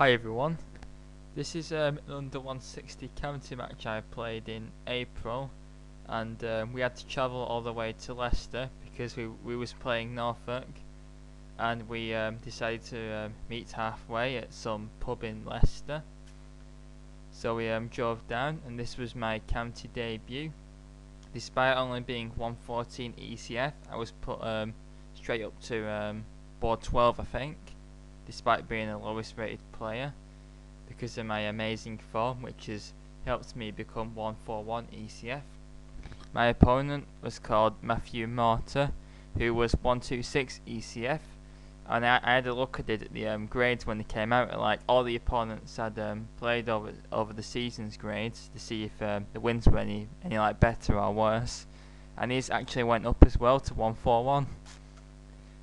Hi everyone, this is an under 160 county match I played in April, and we had to travel all the way to Leicester because we was playing Norfolk, and we decided to meet halfway at some pub in Leicester. So we drove down, and this was my county debut. Despite only being 114 ECF, I was put straight up to board 12, I think, despite being the lowest rated player, because of my amazing form, which has helped me become 141 ECF. My opponent was called Morter, who was 126 ECF, and I had a look at it at the grades when they came out. Like all the opponents had played over the season's grades to see if the wins were any like better or worse, and his actually went up as well to 141.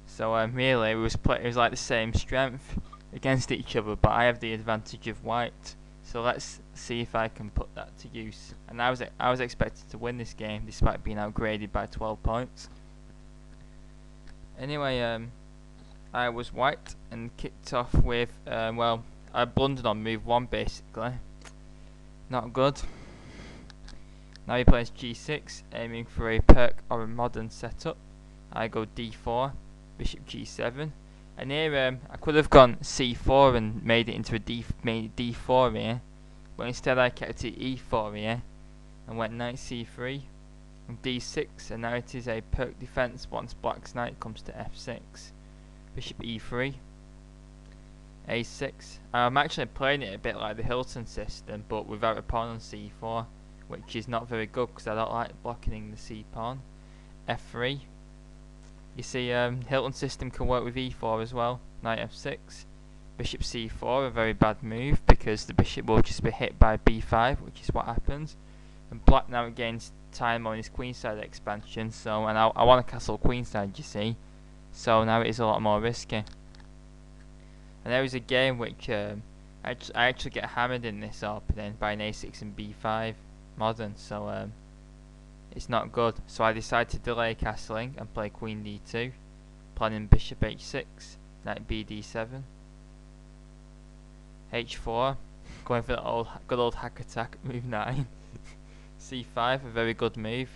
So really, it was like the same strength against each other, but I have the advantage of white. So let's see if I can put that to use. And I was expected to win this game despite being outgraded by 12 points. Anyway, I was white and kicked off with well, I blundered on move 1 basically. Not good. Now he plays G6, aiming for a perk or a modern setup. I go D4, Bishop G7. And here I could have gone C4 and made it into a D4 here, but instead I kept it E4 here and went Knight C3 and D6, and now it is a perk defense once Black's knight comes to F6. Bishop E3, A6. I'm actually playing it a bit like the Hilton system, but without a pawn on C4, which is not very good because I don't like blocking the C pawn. F3. You see, Hilton system can work with E4 as well. Knight F6, Bishop C4, a very bad move because the bishop will just be hit by B5, which is what happens. And Black now gains time on his queenside expansion, so and I want to castle queenside, you see. So now it is a lot more risky. And there is a game which I actually get hammered in this opening by an A6 and B5 modern, so it's not good. So I decided to delay castling and play Queen D2, planning Bishop H6, Knight BD7, H4, going for the good old hack attack, move 9, C5, a very good move.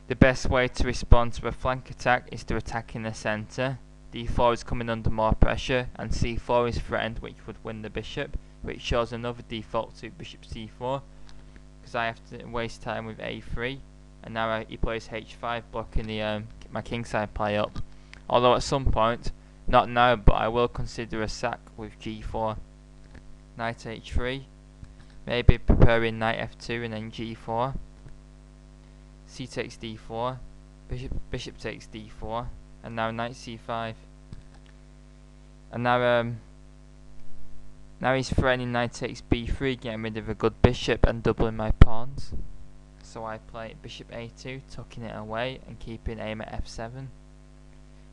The best way to respond to a flank attack is to attack in the centre. D4 is coming under more pressure, and C4 is threatened, which would win the bishop, which shows another default to Bishop C4, because I have to waste time with A3. And now he plays H5, blocking the my kingside play up. Although at some point, not now, but I will consider a sack with G4. Knight H3, maybe preparing Knight F2 and then G4. C takes D4, Bishop takes D4, and now Knight C5. And now he's threatening Knight takes B3, getting rid of a good bishop and doubling my pawns. So I play Bishop A2, tucking it away and keeping aim at F7.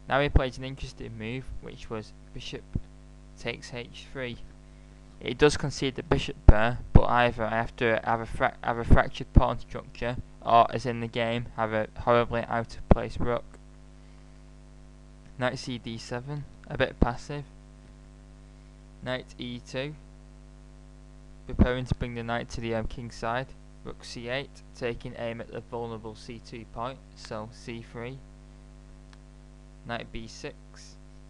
Now he plays an interesting move, which was Bishop takes H3. It does concede the bishop pair, but either I have to have a fractured pawn structure, or as in the game, have a horribly out of place rook. Knight CD7, a bit passive. Knight E2, preparing to bring the knight to the king side. Rook C8, taking aim at the vulnerable C2 point, so C3. Knight B6,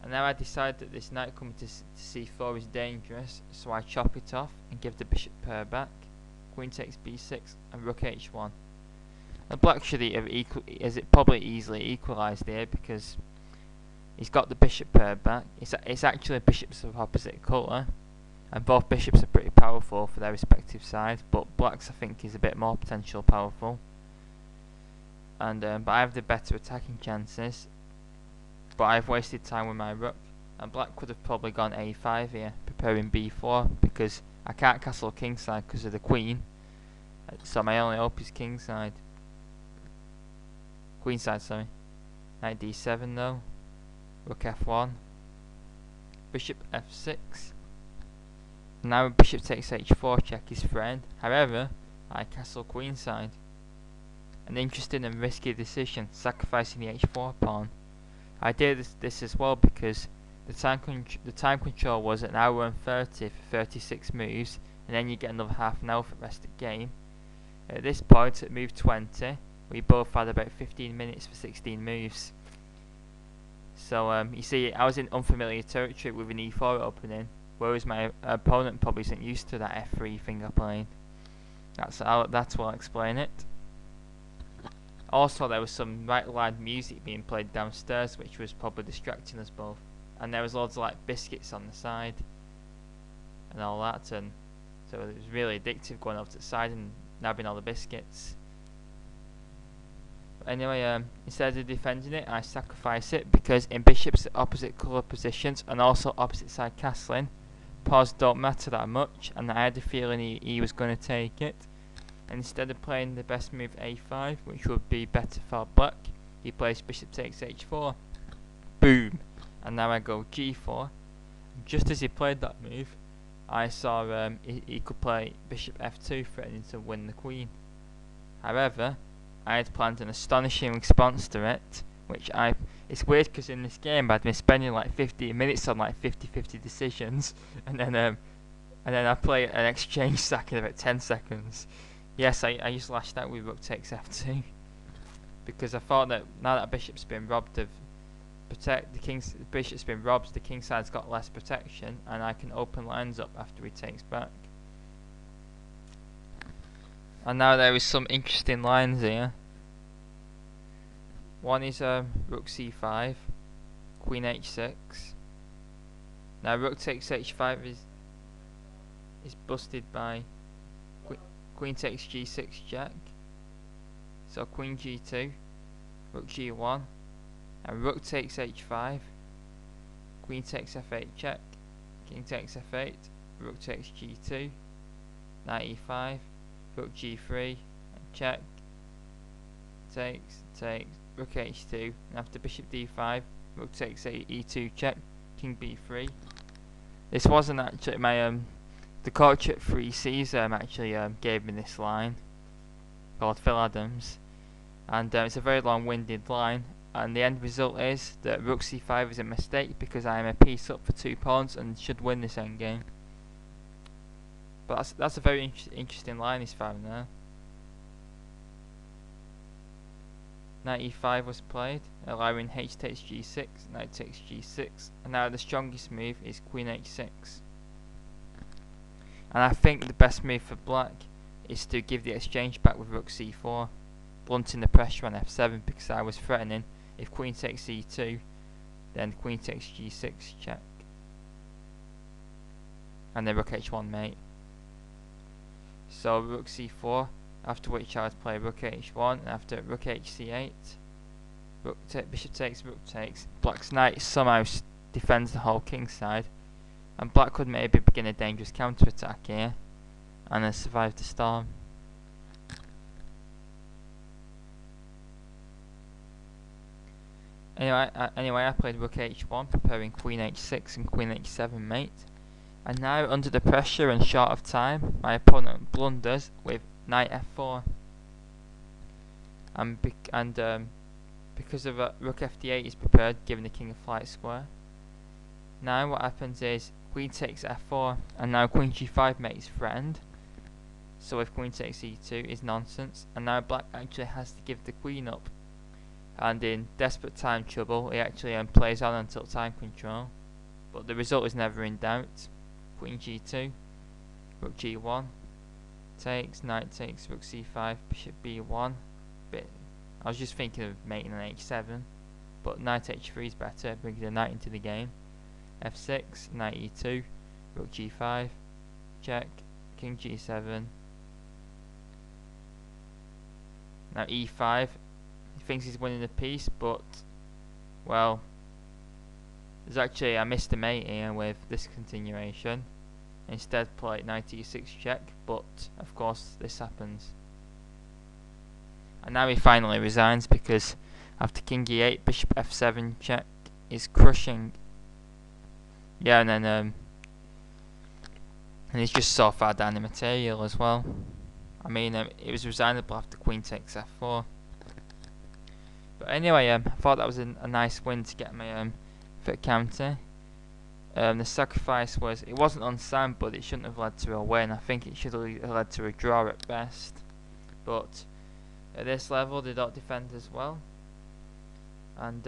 and now I decide that this knight coming to C4 is dangerous, so I chop it off and give the bishop pair back. Queen takes B6 and Rook H1. And Black should have probably easily equalised here because he's got the bishop pair back. It's actually bishops of opposite colour, and both bishops are pretty powerful for their respective sides, but Black's I think is a bit more potential powerful. And but I have the better attacking chances. But I've wasted time with my rook, and Black could have probably gone A5 here, preparing B4, because I can't castle kingside because of the queen. So my only hope is kingside. Queenside, sorry. Knight D7 though. Rook F1. Bishop F6. Now Bishop takes H4, check his friend. However, I castle queenside. An interesting and risky decision, sacrificing the H4 pawn. I did this as well because the time control was an hour and 30 for 36 moves, and then you get another half an hour for the rest of the game. At this point, at move 20, we both had about 15 minutes for 16 moves. So you see, I was in unfamiliar territory with an E4 opening, whereas my opponent probably isn't used to that F3 finger playing. That's what I'll explain it. Also, there was some right line music being played downstairs, which was probably distracting us both. And there was loads of like biscuits on the side and all that, and so it was really addictive going over to the side and nabbing all the biscuits. But anyway, instead of defending it, I sacrifice it because in bishops at opposite colour positions and also opposite side castling, pawns don't matter that much, and I had a feeling he was going to take it. And instead of playing the best move a5, which would be better for black, he plays bishop takes h4. Boom! And now I go g4. Just as he played that move, I saw he could play bishop f2, threatening to win the queen. However, I had planned an astonishing response to it, which it's weird because in this game I'd been spending like 15 minutes on like 50-50 decisions, and then I play an exchange sack in about 10 seconds. Yes, I just lashed out with rook takes f2 because I thought that now that bishop's been robbed of bishop's been robbed, the king side's got less protection, and I can open lines up after he takes back. And now there is some interesting lines here. One is rook c5, queen h6. Now rook takes h5 is busted by queen takes g6 check. So queen g2, rook g1, and rook takes h5, queen takes f8 check, king takes f8, rook takes g2, knight e5, rook g3, check, takes, rook h2, and after bishop d5, rook takes e2 check, king b3. This wasn't actually my the coach at 3Cs actually gave me this line called Phil Adams, and it's a very long-winded line, and the end result is that rook c5 is a mistake because I am a piece up for 2 pawns and should win this endgame. But that's a very interesting line he's found there. Knight e5 was played, allowing h takes g6, knight takes g6, and now the strongest move is queen h6. And I think the best move for black is to give the exchange back with rook c4, blunting the pressure on f7, because I was threatening if queen takes e2, then queen takes g6 check, and then rook h1 mate. So rook c4, after which I would play rook h1, and after rook hc8, bishop takes, rook takes. Black's knight somehow defends the whole king side, and black could maybe begin a dangerous counter-attack here, and then survive the storm. Anyway, I played rook h1, preparing queen h6 and queen h7 mate. And now, under the pressure and short of time, my opponent blunders with knight f4. And because of rook fd8 is prepared, giving the king a flight square. Now what happens is queen takes f4, and now queen g5 mate is threatened. So if queen takes e2 is nonsense, and now black actually has to give the queen up. And in desperate time trouble, he actually plays on until time control. But the result is never in doubt. Queen g2, rook g1, takes, knight takes, rook c5, bishop b1. I was just thinking of mating on h7, but knight h3 is better, bringing the knight into the game. f6, knight e2, rook g5, check, king g7. Now e5, he thinks he's winning the piece, but, well, there's actually, I missed a mate here with this continuation. Instead play knight e6 check, but of course this happens. And now he finally resigns because after king e8, bishop f7 check is crushing. Yeah, and then and he's just so far down the material as well. I mean, it was resignable after queen takes f4. But anyway, I thought that was a nice win to get my foot counter. The sacrifice was, it wasn't unsigned, but it shouldn't have led to a win. I think it should have led to a draw at best. But at this level, they don't defend as well, and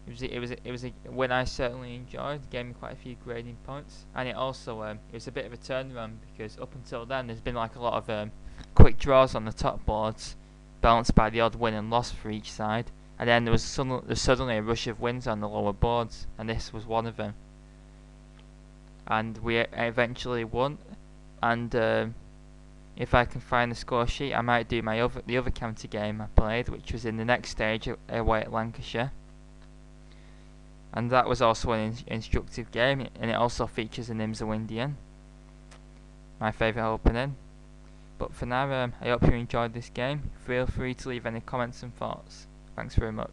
it was a win I certainly enjoyed. It gave me quite a few grading points, and it also it was a bit of a turnaround because up until then there's been like a lot of quick draws on the top boards, balanced by the odd win and loss for each side, and then there was suddenly a rush of wins on the lower boards, and this was one of them. And we eventually won, and if I can find the score sheet, I might do the other county game I played, which was in the next stage away at Lancashire. And that was also an instructive game, and it also features an IMSA Windian, my favourite opening. But for now, I hope you enjoyed this game. Feel free to leave any comments and thoughts. Thanks very much.